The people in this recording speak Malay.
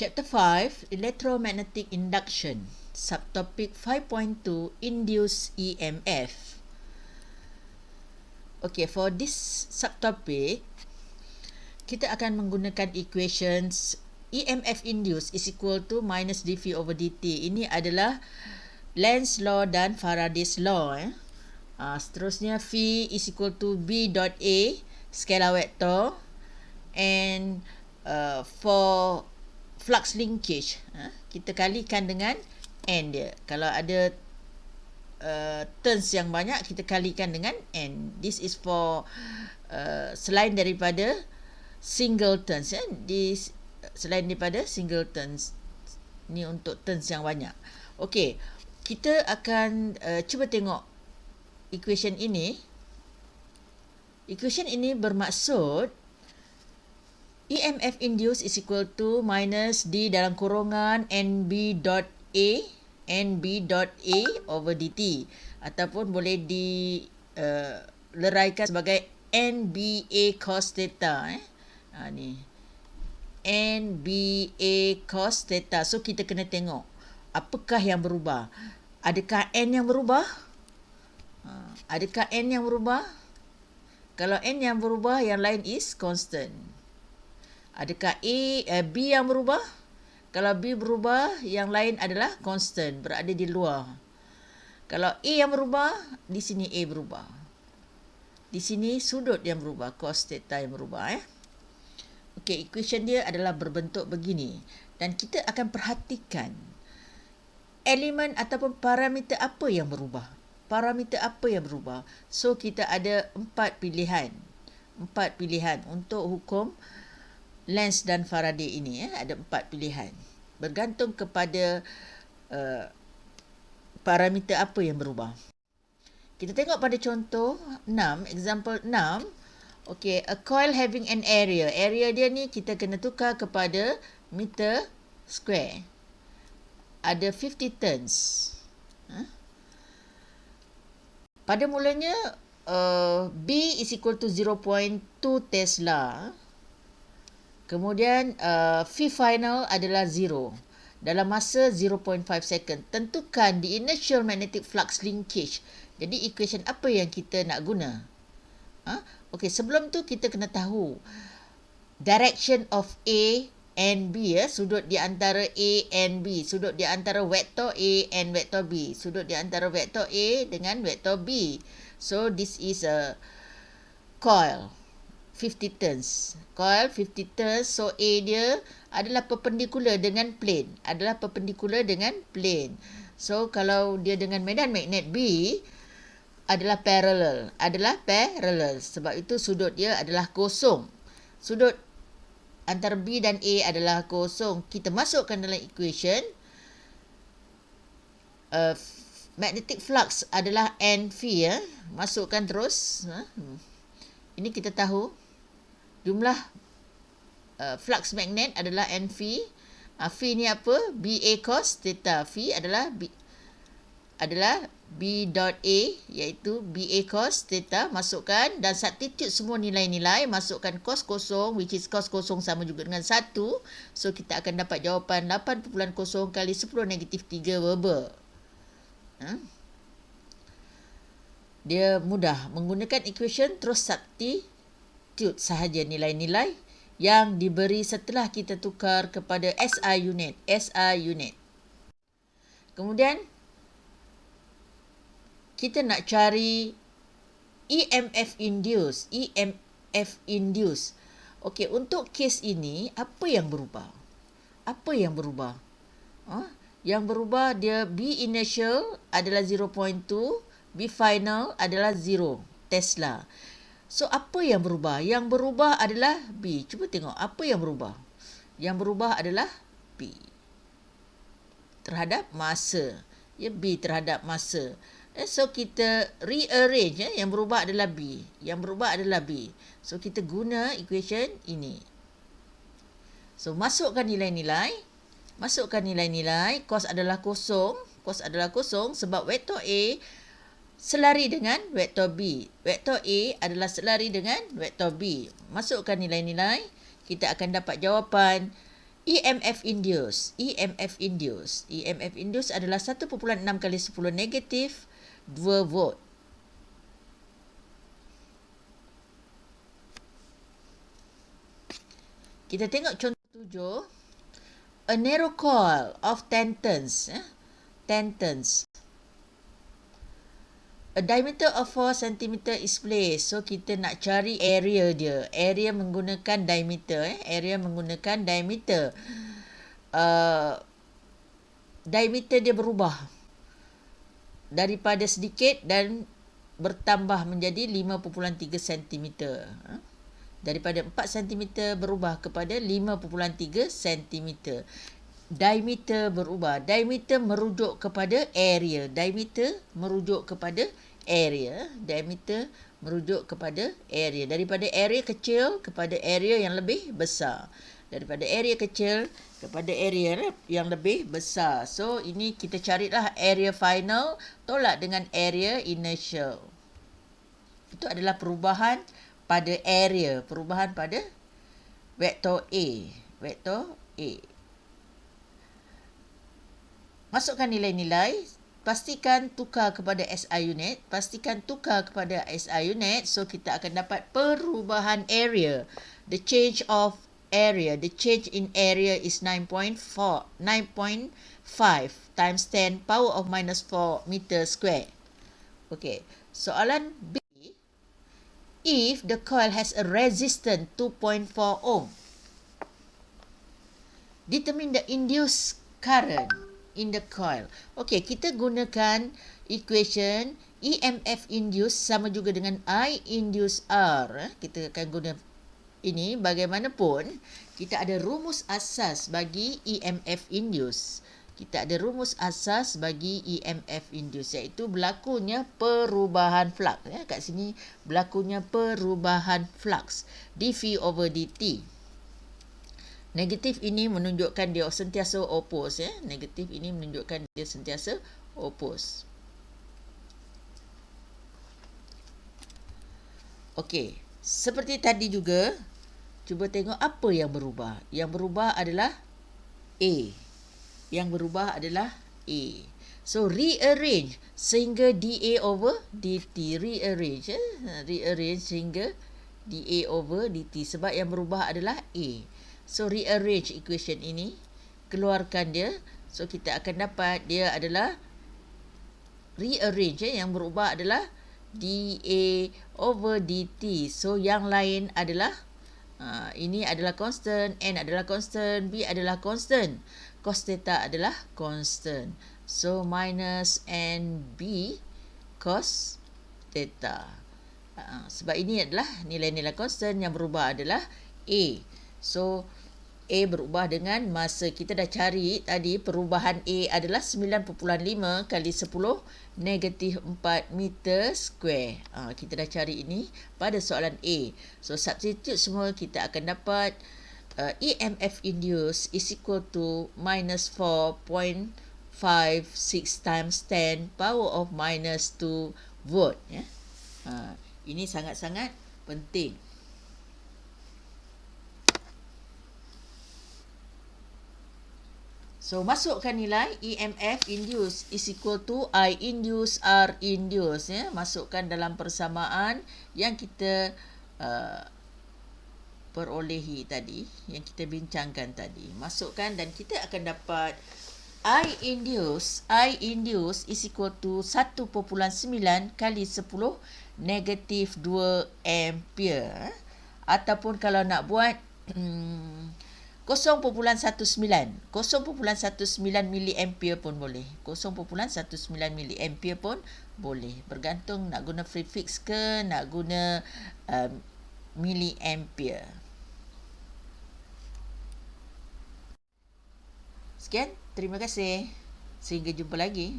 Chapter 5, Electromagnetic Induction. Subtopic 5.2, Induced EMF. Okay, for this subtopic, kita akan menggunakan equations EMF induced is equal to minus dV over dt. Ini adalah Lenz law dan Faraday's law. Seterusnya, V is equal to B dot A, scalar vector. And for flux linkage, kita kalikan dengan N dia. Kalau ada turns yang banyak, kita kalikan dengan N. This is for selain daripada single turns. Selain daripada single turns. Ni untuk turns yang banyak. Okey, kita akan cuba tengok equation ini. Equation ini bermaksud EMF induced is equal to minus D dalam kurungan NB dot A over dt, ataupun boleh dileraikan sebagai NBA cos theta. Ni NBA cos theta. So kita kena tengok apakah yang berubah. Adakah N yang berubah? Adakah N yang berubah? Kalau N yang berubah, yang lain is constant. Adakah B yang berubah? Kalau B berubah, yang lain adalah constant, berada di luar. Kalau A yang berubah, di sini A berubah. Di sini sudut yang berubah, cos theta yang berubah. Okey, equation dia adalah berbentuk begini. Dan kita akan perhatikan elemen ataupun parameter apa yang berubah. Parameter apa yang berubah. So, kita ada 4 pilihan. 4 pilihan untuk hukum Lenz dan Faraday ini. Ada 4 pilihan. Bergantung kepada parameter apa yang berubah. Kita tengok pada contoh 6, example 6. Okay, a coil having an area. Area dia ni kita kena tukar kepada meter square. Ada 50 turns. Pada mulanya, B is equal to 0.2 Tesla. Kemudian V final adalah 0 dalam masa 0.5 second. Tentukan the initial magnetic flux linkage. Jadi equation apa yang kita nak guna? Okey, sebelum tu kita kena tahu direction of A and B, sudut di antara A and B, sudut di antara vektor A and vektor B, sudut di antara vektor A dengan vektor B. So this is a coil 50 turns. Coil 50 turns. So A dia adalah perpendicular dengan plane. So kalau dia dengan medan magnet B adalah parallel. Sebab itu sudut dia adalah kosong. Sudut antara B dan A adalah kosong. Kita masukkan dalam equation. Magnetic flux adalah NV. Masukkan terus. Ini kita tahu. Jumlah flux magnet adalah NV. V ni apa? BA cos theta. V adalah B dot A, iaitu BA cos theta. Masukkan dan substitute semua nilai-nilai. Masukkan cos kosong, which is cos kosong sama juga dengan 1. So kita akan dapat jawapan 8.0 kali 10 negatif 3 Weber. Dia mudah. Menggunakan equation terus substitute sahaja nilai-nilai yang diberi setelah kita tukar kepada SI unit. Kemudian kita nak cari EMF induced. Okey, untuk kes ini apa yang berubah? Yang berubah dia B initial adalah 0.2, B final adalah 0 Tesla. So apa yang berubah? Yang berubah adalah B. Cuba tengok apa yang berubah. Yang berubah adalah B terhadap masa. B terhadap masa. So kita rearrange. Yang berubah adalah B. So kita guna equation ini. So masukkan nilai-nilai. Cos adalah kosong. Sebab vektor A selari dengan vektor B. Vektor A adalah selari dengan vektor B. Masukkan nilai-nilai, kita akan dapat jawapan EMF induced adalah 1.6 kali 10 negatif 2 volt. Kita tengok contoh 7. A narrow coil of 10 turns. A diameter of 4 cm is placed. So, kita nak cari area dia. Area menggunakan diameter. Diameter dia berubah daripada sedikit dan bertambah menjadi 5.3 cm. Daripada 4 cm berubah kepada 5.3 cm. Diameter berubah. Diameter merujuk kepada area. Daripada area kecil kepada area yang lebih besar. So, ini kita carilah area final tolak dengan area initial. Itu adalah perubahan pada area. Perubahan pada vektor A. Masukkan nilai-nilai. Pastikan tukar kepada SI unit. So, kita akan dapat perubahan area. The change in area is 9.5 times 10 power of minus 4 meter square. Okay. Soalan B. If the coil has a resistance 2.4 ohm, determine the induced current in the coil. Okey, kita gunakan equation EMF induced sama juga dengan I induced R. Kita akan guna ini. Bagaimanapun, kita ada rumus asas bagi EMF induced. Iaitu berlakunya perubahan flux. Kat sini berlakunya perubahan flux dV over dt. Negatif ini menunjukkan dia sentiasa oppose. Okey, seperti tadi juga, cuba tengok apa yang berubah. Yang berubah adalah A. So, rearrange sehingga dA over dt. Rearrange sehingga dA over dt. Sebab yang berubah adalah A. So, rearrange equation ini. Keluarkan dia. So, kita akan dapat dia adalah rearrange. Yang berubah adalah dA over dt. So, yang lain adalah ini adalah constant, N adalah constant, B adalah constant. Cos theta adalah constant. So, minus NB cos theta. Sebab ini adalah nilai-nilai constant, yang berubah adalah A. So, A berubah dengan masa. Kita dah cari tadi perubahan A adalah 9.5 kali 10 negatif 4 meter square. Kita dah cari ini pada soalan A. So, substitute semua, kita akan dapat EMF induced is equal to minus 4.56 times 10 power of minus 2 volt. Ini sangat-sangat penting. So, masukkan nilai EMF induced is equal to I induced R induced. Masukkan dalam persamaan yang kita perolehi tadi, yang kita bincangkan tadi. Masukkan dan kita akan dapat I induced is equal to 1.9 kali 10 negatif 2 ampere. Ataupun kalau nak buat 0.19 miliampere pun boleh. 0.19 miliampere pun boleh. Bergantung nak guna prefix ke, nak guna miliampere. Sekian, terima kasih. Sehingga jumpa lagi.